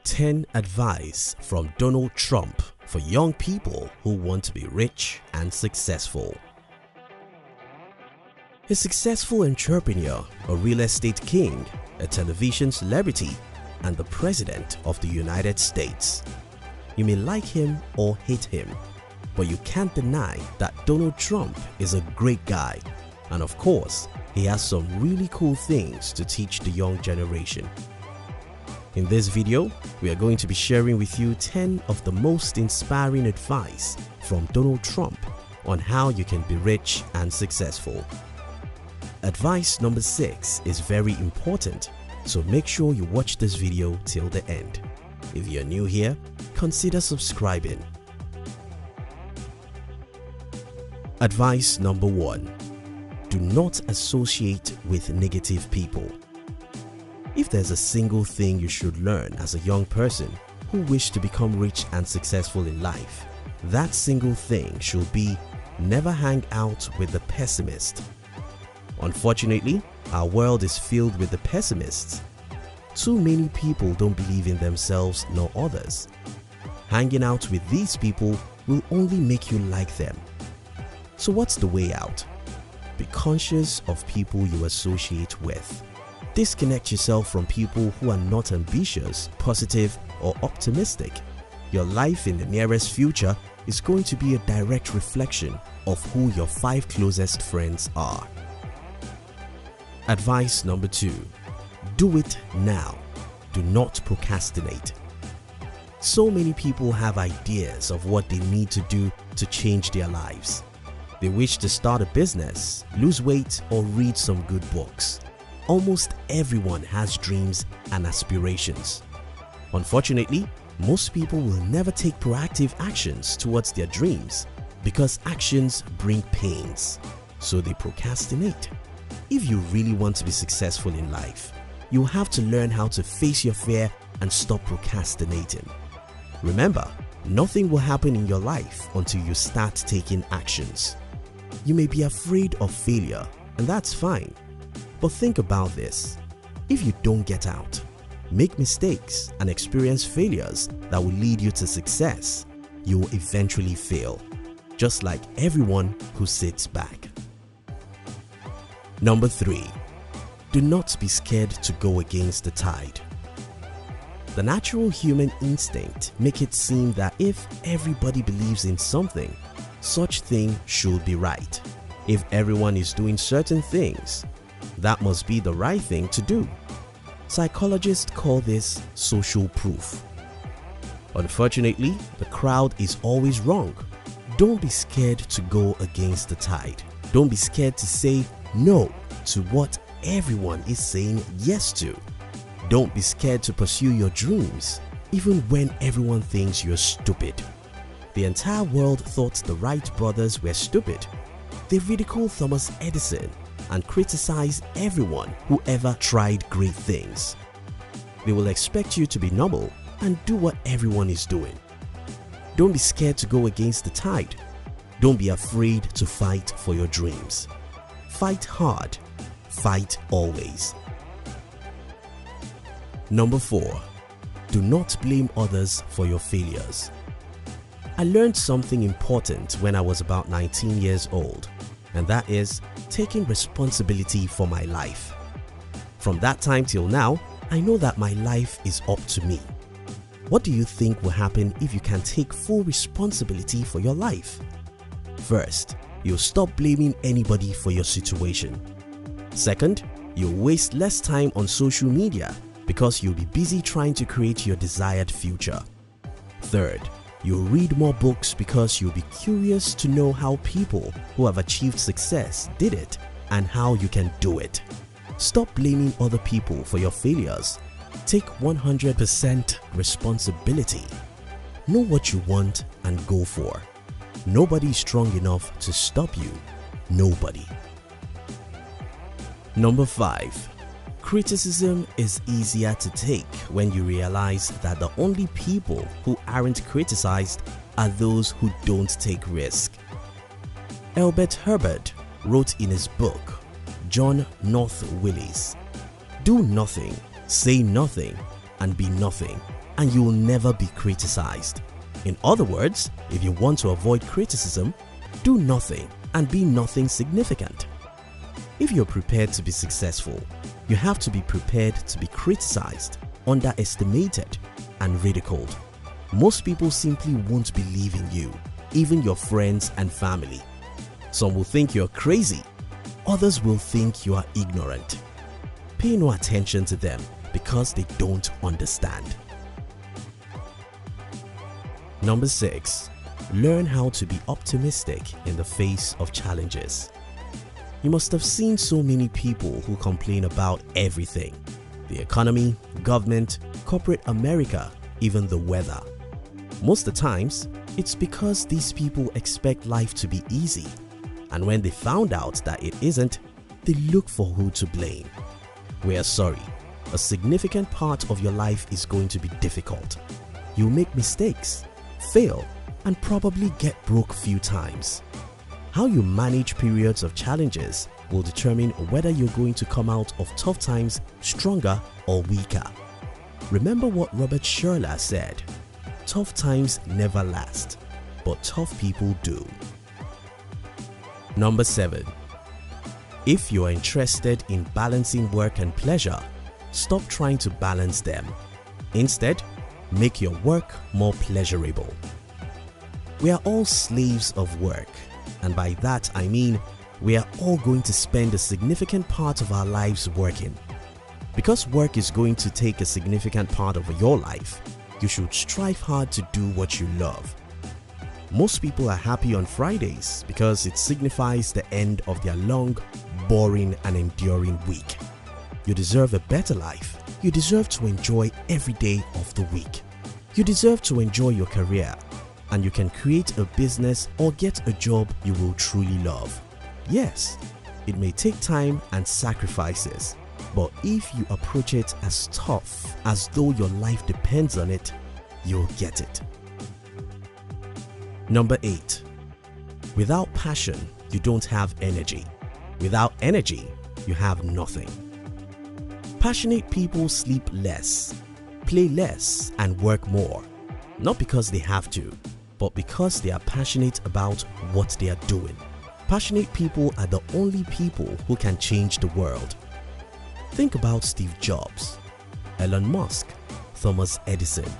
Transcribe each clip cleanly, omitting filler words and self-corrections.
10 advice from Donald Trump for young people who want to be rich and successful. A successful entrepreneur, a real estate king, a television celebrity, and the President of the United States. You may like him or hate him, but you can't deny that Donald Trump is a great guy, and of course, he has some really cool things to teach the young generation. In this video, we are going to be sharing with you 10 of the most inspiring advice from Donald Trump on how you can be rich and successful. Advice number 6 is very important, so make sure you watch this video till the end. If you're new here, consider subscribing. Advice number 1. Do not associate with negative people. If there's a single thing you should learn as a young person who wish to become rich and successful in life, that single thing should be never hang out with the pessimist. Unfortunately, our world is filled with the pessimists. Too many people don't believe in themselves nor others. Hanging out with these people will only make you like them. So what's the way out? Be conscious of people you associate with. Disconnect yourself from people who are not ambitious, positive, or optimistic. Your life in the nearest future is going to be a direct reflection of who your 5 closest friends are. Advice number 2. Do it now. Do not procrastinate. So many people have ideas of what they need to do to change their lives. They wish to start a business, lose weight, or read some good books. Almost everyone has dreams and aspirations. Unfortunately, most people will never take proactive actions towards their dreams because actions bring pains, so they procrastinate. If you really want to be successful in life, you have to learn how to face your fear and stop procrastinating. Remember, nothing will happen in your life until you start taking actions. You may be afraid of failure, and that's fine. But think about this. If you don't get out, make mistakes, and experience failures that will lead you to success, you will eventually fail, just like everyone who sits back. Number 3. Do not be scared to go against the tide. The natural human instinct makes it seem that if everybody believes in something, such thing should be right. If everyone is doing certain things, that must be the right thing to do. Psychologists call this social proof. Unfortunately, the crowd is always wrong. Don't be scared to go against the tide. Don't be scared to say no to what everyone is saying yes to. Don't be scared to pursue your dreams, even when everyone thinks you're stupid. The entire world thought the Wright brothers were stupid. They ridiculed Thomas Edison and criticized everyone who ever tried great things. They will expect you to be normal and do what everyone is doing. Don't be scared to go against the tide. Don't be afraid to fight for your dreams. Fight hard. Fight always. Number 4. Do not blame others for your failures. I learned something important when I was about 19 years old, and that is taking responsibility for my life. From that time till now, I know that my life is up to me. What do you think will happen if you can take full responsibility for your life? First, you'll stop blaming anybody for your situation. Second, you'll waste less time on social media because you'll be busy trying to create your desired future. Third, you'll read more books because you'll be curious to know how people who have achieved success did it and how you can do it. Stop blaming other people for your failures. Take 100% responsibility. Know what you want and go for. Nobody is strong enough to stop you. Nobody. Number 5. Criticism is easier to take when you realize that the only people who aren't criticized are those who don't take risk. Elbert Hubbard wrote in his book, John North Willis, "Do nothing, say nothing, and be nothing. and you will never be criticized. In other words, if you want to avoid criticism, do nothing and be nothing significant. If you're prepared to be successful, you have to be prepared to be criticized, underestimated, and ridiculed. Most people simply won't believe in you, even your friends and family. Some will think you're crazy, others will think you are ignorant. Pay no attention to them because they don't understand. Number 6. Learn how to be optimistic in the face of challenges. You must have seen so many people who complain about everything: the economy, government, corporate America, even the weather. Most of the times, it's because these people expect life to be easy, and when they found out that it isn't, they look for who to blame. We are sorry, a significant part of your life is going to be difficult. You'll make mistakes, fail, and probably get broke few times. How you manage periods of challenges will determine whether you're going to come out of tough times stronger or weaker. Remember what Robert Schuller said: "Tough times never last, but tough people do." Number 7. If you are interested in balancing work and pleasure, stop trying to balance them. Instead, make your work more pleasurable. We are all slaves of work, and by that I mean we are all going to spend a significant part of our lives working. Because work is going to take a significant part of your life, you should strive hard to do what you love. Most people are happy on Fridays because it signifies the end of their long, boring, and enduring week. You deserve a better life. You deserve to enjoy every day of the week. You deserve to enjoy your career, and you can create a business or get a job you will truly love. Yes, it may take time and sacrifices, but if you approach it as tough as though your life depends on it, you'll get it. Number 8. Without passion, you don't have energy. Without energy, you have nothing. Passionate people sleep less, play less, and work more. Not because they have to, but because they are passionate about what they are doing. Passionate people are the only people who can change the world. Think about Steve Jobs, Elon Musk, Thomas Edison.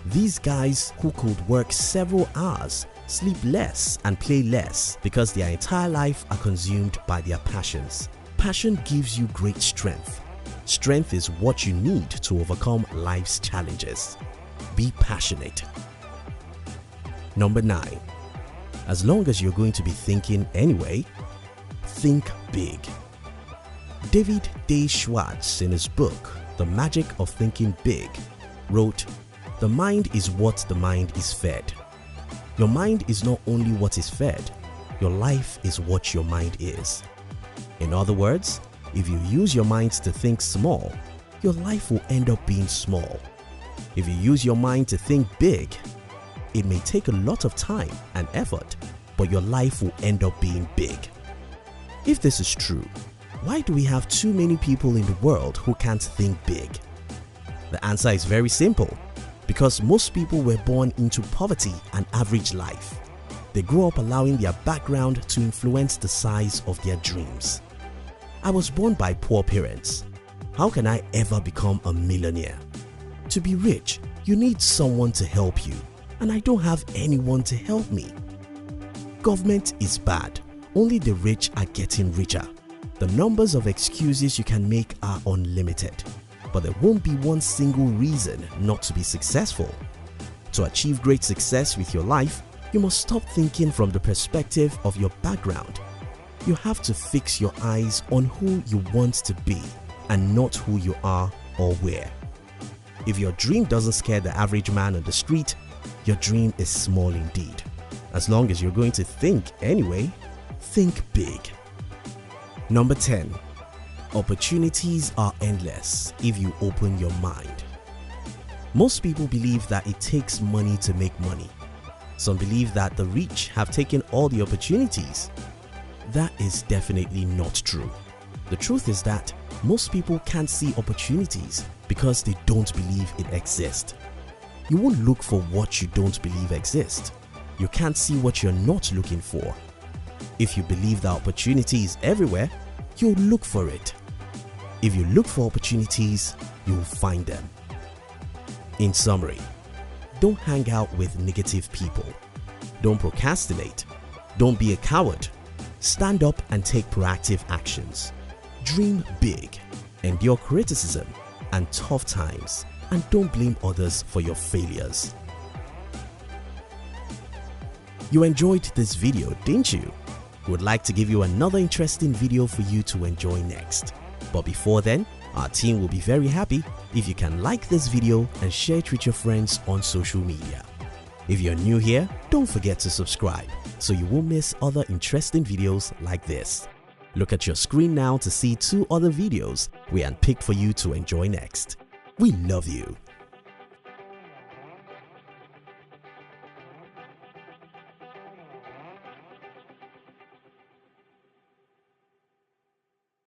These guys who could work several hours, sleep less, and play less because their entire life are consumed by their passions. Passion gives you great strength. Strength is what you need to overcome life's challenges. Be passionate. Number 9. As long as you're going to be thinking anyway, think big. David Day Schwartz, in his book, The Magic of Thinking Big, wrote, "The mind is what the mind is fed. Your mind is not only what is fed, your life is what your mind is." In other words, if you use your mind to think small, your life will end up being small. If you use your mind to think big, it may take a lot of time and effort, but your life will end up being big. If this is true, why do we have too many people in the world who can't think big? The answer is very simple. Because most people were born into poverty and average life. They grow up allowing their background to influence the size of their dreams. I was born by poor parents. How can I ever become a millionaire? To be rich, you need someone to help you, and I don't have anyone to help me. Government is bad. Only the rich are getting richer. The numbers of excuses you can make are unlimited, but there won't be one single reason not to be successful. To achieve great success with your life, you must stop thinking from the perspective of your background. You have to fix your eyes on who you want to be and not who you are or where. If your dream doesn't scare the average man on the street, your dream is small indeed. As long as you're going to think anyway, think big. Number 10. Opportunities are endless if you open your mind. Most people believe that it takes money to make money. Some believe that the rich have taken all the opportunities. That is definitely not true. The truth is that most people can't see opportunities because they don't believe it exists. You won't look for what you don't believe exists. You can't see what you're not looking for. If you believe that opportunity is everywhere, you'll look for it. If you look for opportunities, you'll find them. In summary, don't hang out with negative people. Don't procrastinate. Don't be a coward. Stand up and take proactive actions. Dream big. Endure criticism and tough times, and don't blame others for your failures. You enjoyed this video, didn't you? We would like to give you another interesting video for you to enjoy next. But before then, our team will be very happy if you can like this video and share it with your friends on social media. If you're new here, don't forget to subscribe so you won't miss other interesting videos like this. Look at your screen now to see 2 other videos we handpicked for you to enjoy next. We love you.